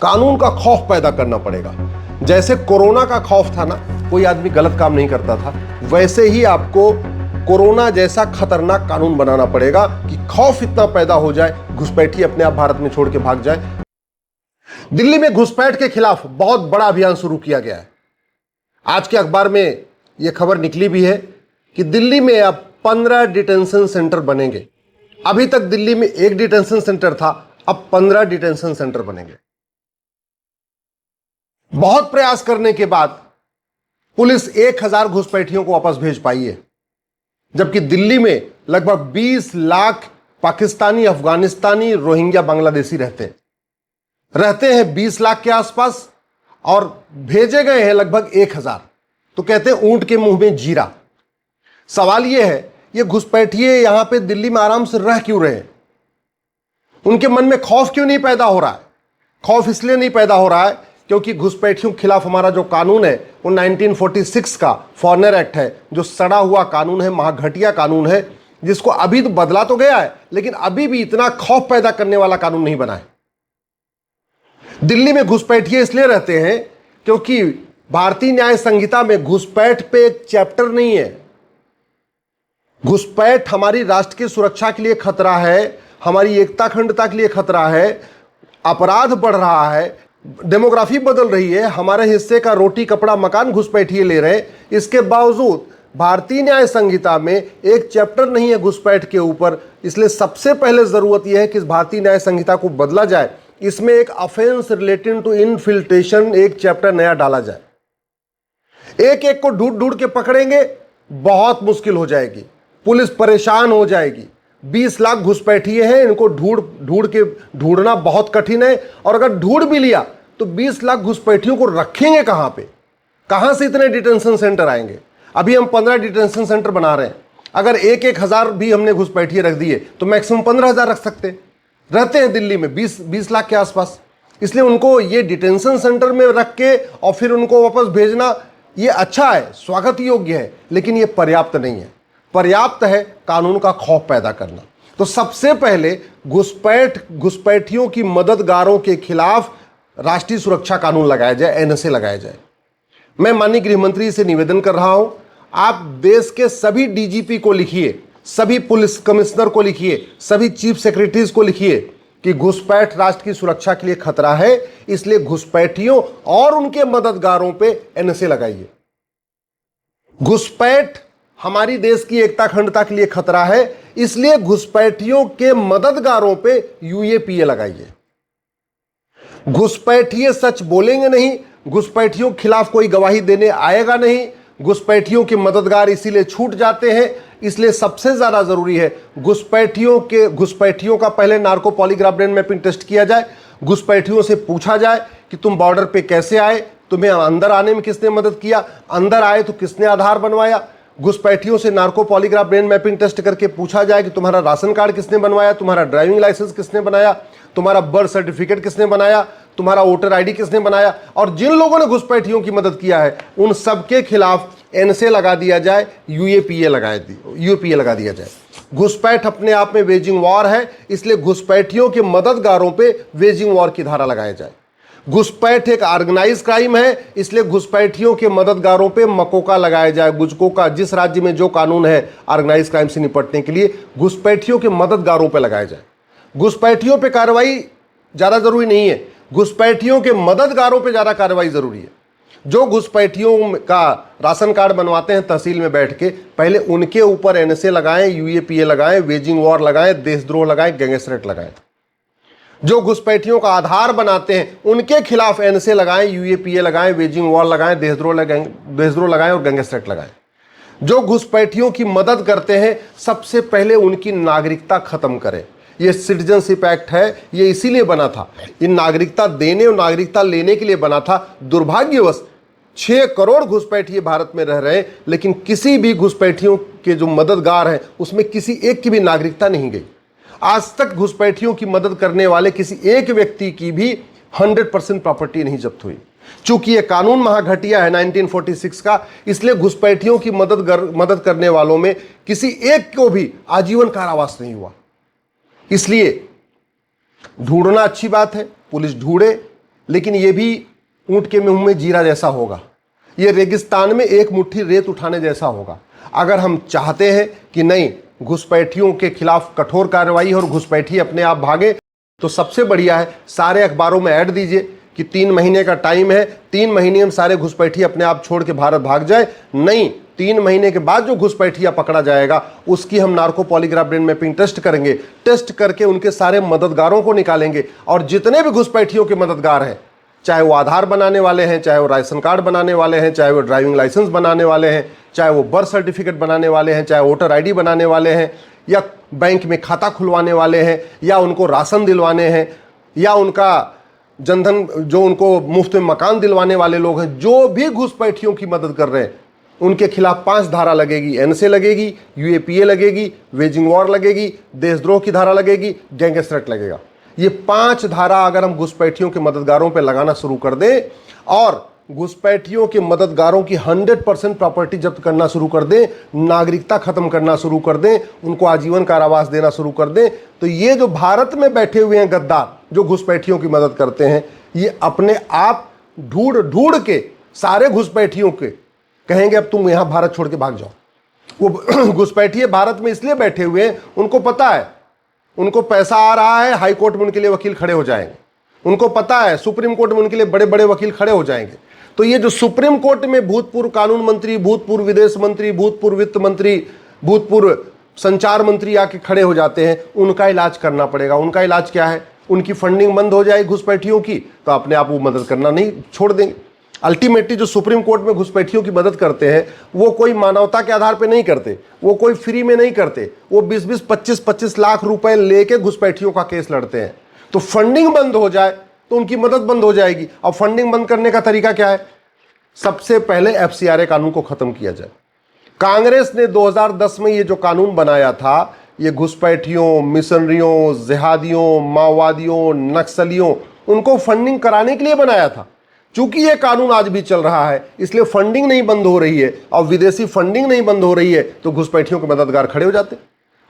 कानून का खौफ पैदा करना पड़ेगा। जैसे कोरोना का खौफ था ना, कोई आदमी गलत काम नहीं करता था, वैसे ही आपको कोरोना जैसा खतरनाक कानून बनाना पड़ेगा कि खौफ इतना पैदा हो जाए, घुसपैठी अपने आप भारत में छोड़ के भाग जाए। दिल्ली में घुसपैठ के खिलाफ बहुत बड़ा अभियान शुरू किया गया है। आज के अखबार में यह खबर निकली भी है कि दिल्ली में अब 15 डिटेंशन सेंटर बनेंगे। अभी तक दिल्ली में एक डिटेंशन सेंटर था, अब 15 डिटेंशन सेंटर बनेंगे। बहुत प्रयास करने के बाद पुलिस 1000 घुसपैठियों को वापस भेज पाई है, जबकि दिल्ली में लगभग 20 लाख पाकिस्तानी, अफगानिस्तानी, रोहिंग्या, बांग्लादेशी रहते हैं 20 लाख के आसपास, और भेजे गए हैं लगभग 1000। तो कहते हैं ऊंट के मुंह में जीरा। सवाल यह है, ये घुसपैठिए यहां पे दिल्ली में आराम से रह क्यों रहे हैं? उनके मन में खौफ क्यों नहीं पैदा हो रहा है? खौफ इसलिए नहीं पैदा हो रहा है क्योंकि घुसपैठियों के खिलाफ हमारा जो कानून है वो 1946 का फॉरेनर एक्ट है, जो सड़ा हुआ कानून है, महाघटिया कानून है, जिसको अभी तो बदला तो गया है, लेकिन अभी भी इतना खौफ पैदा करने वाला कानून नहीं बना है। दिल्ली में घुसपैठिए इसलिए रहते हैं क्योंकि भारतीय न्याय संहिता में घुसपैठ पे एक चैप्टर नहीं है। घुसपैठ हमारी राष्ट्र की सुरक्षा के लिए खतरा है, हमारी एकता अखंडता के लिए खतरा है, अपराध बढ़ रहा है, डेमोग्राफी बदल रही है, हमारे हिस्से का रोटी कपड़ा मकान घुसपैठिए ले रहे हैं। इसके बावजूद भारतीय न्याय संहिता में एक चैप्टर नहीं है घुसपैठ के ऊपर। इसलिए सबसे पहले जरूरत यह है कि भारतीय न्याय संहिता को बदला जाए, इसमें एक ऑफेंस रिलेटिंग टू इनफिल्ट्रेशन एक चैप्टर नया डाला जाए। एक एक को ढूंढ ढूंढ के पकड़ेंगे, बहुत मुश्किल हो जाएगी, पुलिस परेशान हो जाएगी। 20 लाख घुसपैठिए हैं, इनको ढूंढना बहुत कठिन है, और अगर ढूंढ भी लिया तो 20 लाख घुसपैठियों को रखेंगे कहां पे? कहां से इतने डिटेंशन सेंटर आएंगे? अभी हम 15 डिटेंशन सेंटर बना रहे हैं। अगर 1,000 भी हमने घुसपैठिए रख दिए तो मैक्सिमम 15,000 रख सकते हैं। रहते हैं दिल्ली में 20 लाख के आसपास। इसलिए उनको ये डिटेंशन सेंटर में रख के और फिर उनको वापस भेजना, ये अच्छा है, स्वागत योग्य है, लेकिन ये पर्याप्त नहीं है। पर्याप्त है कानून का खौफ पैदा करना। तो सबसे पहले घुसपैठियों की मददगारों के खिलाफ राष्ट्रीय सुरक्षा कानून लगाया जाए, एनएसए लगाया जाए। मैं माननीय गृह मंत्री से निवेदन कर रहा हूं, आप देश के सभी डीजीपी को लिखिए, सभी पुलिस कमिश्नर को लिखिए, सभी चीफ सेक्रेटरीज को लिखिए कि घुसपैठ राष्ट्र की सुरक्षा के लिए खतरा है, इसलिए घुसपैठियों और उनके मददगारों पे एनएसए लगाइए। घुसपैठ हमारी देश की एकता अखंडता के लिए खतरा है, इसलिए घुसपैठियों के मददगारों पे यूएपीए लगाइए। घुसपैठिए सच बोलेंगे नहीं, घुसपैठियों के खिलाफ कोई गवाही देने आएगा नहीं, घुसपैठियों के मददगार इसीलिए छूट जाते हैं। इसलिए सबसे ज्यादा जरूरी है घुसपैठियों का पहले narco polygraph brain mapping test किया जाए। घुसपैठियों से पूछा जाए कि तुम बॉर्डर पे कैसे आए, तुम्हें अंदर आने में किसने मदद किया, अंदर आए तो किसने आधार बनवाया। घुसपैठियों से narco polygraph brain mapping test करके पूछा जाए कि तुम्हारा राशन कार्ड किसने बनवाया, तुम्हारा ड्राइविंग लाइसेंस किसने बनाया, तुम्हारा बर्थ सर्टिफिकेट किसने बनाया, तुम्हारा वोटर आईडी किसने बनाया। और जिन लोगों ने घुसपैठियों की मदद किया है उन सबके खिलाफ एनएसए लगा दिया जाए, यूएपीए लगा दिया जाए। घुसपैठ अपने आप में वेजिंग वॉर है, इसलिए घुसपैठियों के मददगारों पे वेजिंग वॉर की धारा लगाया जाए। घुसपैठ एक ऑर्गेनाइज क्राइम है, इसलिए घुसपैठियों के मददगारों पे मकोका लगाया जाए, गुजकोका। जिस राज्य में जो कानून है ऑर्गेनाइज क्राइम से निपटने के लिए, घुसपैठियों के मददगारों पे लगाया जाए। घुसपैठियों पे कार्रवाई ज्यादा जरूरी नहीं है, घुसपैठियों के मददगारों पे ज्यादा कार्रवाई जरूरी है। जो घुसपैठियों का राशन कार्ड बनवाते हैं तहसील में बैठ के, पहले उनके ऊपर एनएसए लगाएं, यूएपीए लगाएं, वेजिंग वॉर लगाएं, देशद्रोह लगाएं, गैंगस्टर लगाएं। जो घुसपैठियों का आधार बनाते हैं उनके खिलाफ एनएसए लगाएं, यूएपीए लगाएं, वेजिंग वॉर लगाएं, देशद्रोह लगाएं और गैंगस्टर लगाएं। जो घुसपैठियों की मदद करते हैं सबसे पहले उनकी नागरिकता खत्म करें। ये सिटीजनशिप एक्ट है, ये इसीलिए बना था, ये नागरिकता देने और नागरिकता लेने के लिए बना था। दुर्भाग्यवश 6 करोड़ घुसपैठिए भारत में रह रहे हैं, लेकिन किसी भी घुसपैठियों के जो मददगार हैं उसमें किसी एक की भी नागरिकता नहीं गई। आज तक घुसपैठियों की मदद करने वाले किसी एक व्यक्ति की भी 100% प्रॉपर्टी नहीं जब्त हुई। चूंकि यह कानून महाघटिया है 1946 का, इसलिए घुसपैठियों की मदद करने वालों में किसी एक को भी आजीवन कारावास नहीं हुआ। इसलिए ढूंढना अच्छी बात है, पुलिस ढूंढे, लेकिन ये भी ऊंट के मुंह में जीरा जैसा होगा। ये रेगिस्तान में एक मुट्ठी रेत उठाने जैसा होगा। अगर हम चाहते हैं कि नहीं, घुसपैठियों के खिलाफ कठोर कार्रवाई और घुसपैठी अपने आप भागे, तो सबसे बढ़िया है सारे अखबारों में ऐड दीजिए कि 3 महीने का टाइम है, 3 महीने में सारे घुसपैठी अपने आप छोड़ के भारत भाग जाए। नहीं, 3 महीने के बाद जो घुसपैठिया पकड़ा जाएगा उसकी हम narco polygraph brain mapping test करेंगे। टेस्ट करके उनके सारे मददगारों को निकालेंगे और जितने भी घुसपैठियों के मददगार हैं, चाहे वो आधार बनाने वाले हैं, चाहे वो राशन कार्ड बनाने वाले हैं, चाहे वो ड्राइविंग लाइसेंस बनाने वाले हैं, चाहे वो बर्थ सर्टिफिकेट बनाने वाले हैं, चाहे वोटर आईडी बनाने वाले हैं, या बैंक में खाता खुलवाने वाले हैं, या उनको राशन दिलवाने हैं, या उनका जनधन जो उनको मुफ्त में मकान दिलवाने वाले लोग हैं, जो भी घुसपैठियों की मदद कर रहे हैं उनके खिलाफ 5 धारा लगेगी। एनसे लगेगी, यूएपीए लगेगी, वेजिंग वॉर लगेगी, देशद्रोह की धारा लगेगी, गैंगस्टर एक्ट लगेगा। ये 5 धारा अगर हम घुसपैठियों के मददगारों पे लगाना शुरू कर दें और घुसपैठियों के मददगारों की 100% प्रॉपर्टी जब्त करना शुरू कर दें, नागरिकता खत्म करना शुरू कर दें, उनको आजीवन कारावास देना शुरू कर दें, तो ये जो भारत में बैठे हुए हैं गद्दार जो घुसपैठियों की मदद करते हैं, ये अपने आप ढूंढ ढूंढ के सारे घुसपैठियों के कहेंगे अब तुम यहां भारत छोड़ के भाग जाओ। वो घुसपैठिए भारत में इसलिए बैठे हुए हैं, उनको पता है उनको पैसा आ रहा है, हाई कोर्ट में उनके लिए वकील खड़े हो जाएंगे। उनको पता है सुप्रीम कोर्ट में उनके लिए बड़े बड़े वकील खड़े हो जाएंगे। तो ये जो सुप्रीम कोर्ट में भूतपूर्व कानून मंत्री, भूतपूर्व विदेश मंत्री, भूतपूर्व वित्त मंत्री, भूतपूर्व संचार मंत्री आके खड़े हो जाते हैं, उनका इलाज करना पड़ेगा। उनका इलाज क्या है? उनकी फंडिंग बंद हो जाएगी घुसपैठियों की, तो अपने आप वो मदद करना नहीं छोड़ देंगे। अल्टीमेटली जो सुप्रीम कोर्ट में घुसपैठियों की मदद करते हैं वो कोई मानवता के आधार पे नहीं करते, वो कोई फ्री में नहीं करते, वो 20-20, 25-25 लाख रुपए लेके घुसपैठियों का केस लड़ते हैं। तो फंडिंग बंद हो जाए तो उनकी मदद बंद हो जाएगी। अब फंडिंग बंद करने का तरीका क्या है? सबसे पहले एफसीआरए कानून को खत्म किया जाए। कांग्रेस ने 2010 में ये जो कानून बनाया था, ये घुसपैठियों, मिशनरियों, जिहादियों, माओवादियों, नक्सलियों, उनको फंडिंग कराने के लिए बनाया था। चूंकि ये कानून आज भी चल रहा है, इसलिए फंडिंग नहीं बंद हो रही है और विदेशी फंडिंग नहीं बंद हो रही है, तो घुसपैठियों के मददगार खड़े हो जाते।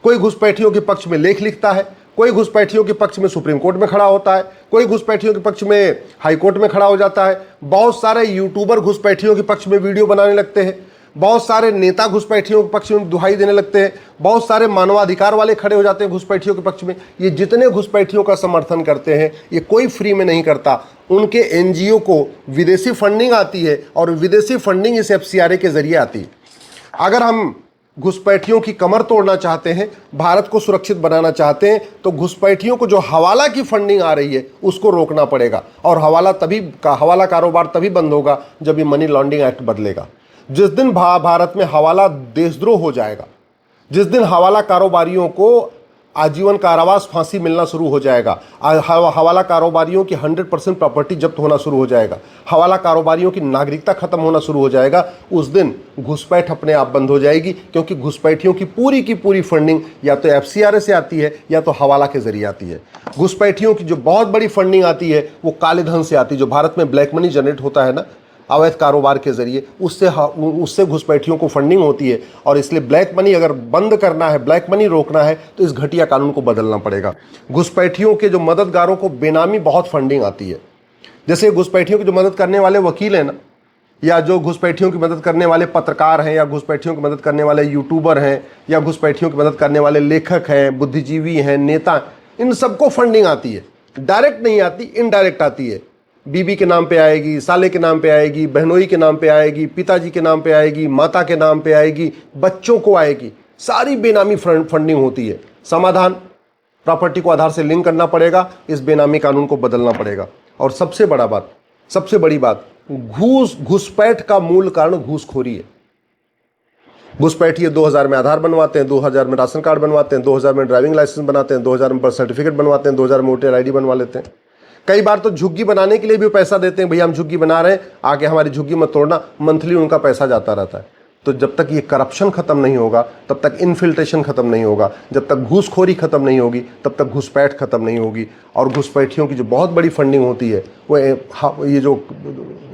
कोई घुसपैठियों के पक्ष में लेख लिखता है, कोई घुसपैठियों के पक्ष में सुप्रीम कोर्ट में खड़ा होता है, कोई घुसपैठियों के पक्ष में हाई कोर्ट में खड़ा हो जाता है। बहुत सारे यूट्यूबर घुसपैठियों के पक्ष में वीडियो बनाने लगते हैं, बहुत सारे नेता घुसपैठियों के पक्ष में दुहाई देने लगते हैं, बहुत सारे मानवाधिकार वाले खड़े हो जाते हैं घुसपैठियों के पक्ष में। ये जितने घुसपैठियों का समर्थन करते हैं, ये कोई फ्री में नहीं करता। उनके एनजीओ को विदेशी फंडिंग आती है और विदेशी फंडिंग इस एफसीआरए के जरिए आती है। अगर हम घुसपैठियों की कमर तोड़ना चाहते हैं, भारत को सुरक्षित बनाना चाहते हैं, तो घुसपैठियों को जो हवाला की फंडिंग आ रही है उसको रोकना पड़ेगा। और हवाला कारोबार तभी बंद होगा जब ये मनी लॉन्ड्रिंग एक्ट बदलेगा। जिस दिन भारत में हवाला देशद्रोह हो जाएगा, जिस दिन हवाला कारोबारियों को आजीवन कारावास, फांसी मिलना शुरू हो जाएगा, हवाला कारोबारियों की 100% प्रॉपर्टी जब्त होना शुरू हो जाएगा, हवाला कारोबारियों की नागरिकता खत्म होना शुरू हो जाएगा, उस दिन घुसपैठ अपने आप बंद हो जाएगी। क्योंकि घुसपैठियों की पूरी फंडिंग या तो एफसीआरए से आती है या तो हवाला के जरिए आती है। घुसपैठियों की जो बहुत बड़ी फंडिंग आती है वो काले धन से आती है। जो भारत में ब्लैक मनी जनरेट होता है ना, अवैध कारोबार के जरिए, उससे घुसपैठियों को फंडिंग होती है। और इसलिए ब्लैक मनी अगर बंद करना है, ब्लैक मनी रोकना है, तो इस घटिया कानून को बदलना पड़ेगा। घुसपैठियों के जो मददगारों को बेनामी बहुत फंडिंग आती है। जैसे घुसपैठियों की जो मदद करने वाले वकील हैं ना, या जो घुसपैठियों की मदद करने वाले पत्रकार हैं, या घुसपैठियों की मदद करने वाले यूट्यूबर हैं, या घुसपैठियों की मदद करने वाले लेखक हैं, बुद्धिजीवी हैं, नेता, इन सबको फंडिंग आती है। डायरेक्ट नहीं आती, इनडायरेक्ट आती है। बीबी के नाम पे आएगी, साले के नाम पे आएगी, बहनोई के नाम पे आएगी, पिताजी के नाम पे आएगी, माता के नाम पे आएगी, बच्चों को आएगी, सारी बेनामी फंडिंग होती है। समाधान, प्रॉपर्टी को आधार से लिंक करना पड़ेगा, इस बेनामी कानून को बदलना पड़ेगा। और सबसे बड़ी बात, घुसपैठ का मूल कारण घूसखोरी है। घुसपैठिए 2000 में आधार बनवाते हैं, 2000 में राशन कार्ड बनवाते हैं, 2000 में ड्राइविंग लाइसेंस बनाते हैं, 2000 में बर्थ सर्टिफिकेट बनवाते हैं, 2000 में वोटर आईडी बनवा लेते हैं। कई बार तो झुग्गी बनाने के लिए भी पैसा देते हैं, भैया हम झुग्गी बना रहे हैं, आके हमारी झुग्गी मत तोड़ना। मंथली उनका पैसा जाता रहता है। तो जब तक ये करप्शन खत्म नहीं होगा, तब तक इन्फिल्ट्रेशन खत्म नहीं होगा, जब तक घूसखोरी खत्म नहीं होगी, तब तक घुसपैठ खत्म नहीं होगी। और घुसपैठियों की जो बहुत बड़ी फंडिंग होती है वो ये जो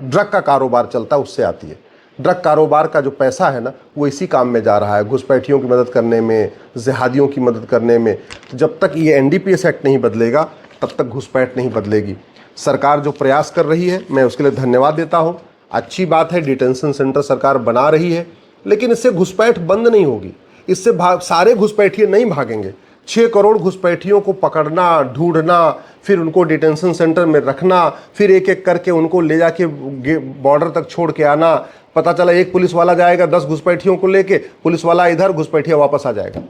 ड्रग का कारोबार चलता है उससे आती है। ड्रग कारोबार का जो पैसा है ना, वो इसी काम में जा रहा है, घुसपैठियों की मदद करने में, जिहादियों की मदद करने में। तो जब तक ये एनडीपीएस एक्ट नहीं बदलेगा, तब तक घुसपैठ नहीं बदलेगी। सरकार जो प्रयास कर रही है मैं उसके लिए धन्यवाद देता हूं। अच्छी बात है, डिटेंशन सेंटर सरकार बना रही है, लेकिन इससे घुसपैठ बंद नहीं होगी। इससे सारे घुसपैठिए नहीं भागेंगे। 6 करोड़ घुसपैठियों को पकड़ना, ढूंढना, फिर उनको डिटेंशन सेंटर में रखना, फिर एक एक करके उनको ले जाके बॉर्डर तक छोड़ के आना। पता चला एक पुलिस वाला जाएगा 10 घुसपैठियों को लेके, पुलिस वाला इधर, घुसपैठिया वापस आ जाएगा।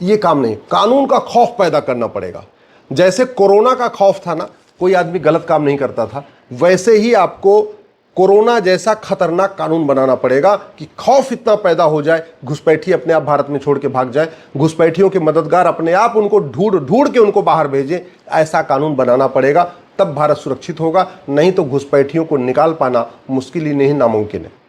ये काम नहीं, कानून का खौफ पैदा करना पड़ेगा। जैसे कोरोना का खौफ था ना, कोई आदमी गलत काम नहीं करता था, वैसे ही आपको कोरोना जैसा खतरनाक कानून बनाना पड़ेगा कि खौफ इतना पैदा हो जाए, घुसपैठी अपने आप भारत में छोड़ के भाग जाए, घुसपैठियों के मददगार अपने आप उनको ढूंढ के उनको बाहर भेजें। ऐसा कानून बनाना पड़ेगा, तब भारत सुरक्षित होगा। नहीं तो घुसपैठियों को निकाल पाना मुश्किल ही नहीं, नामुमकिन है।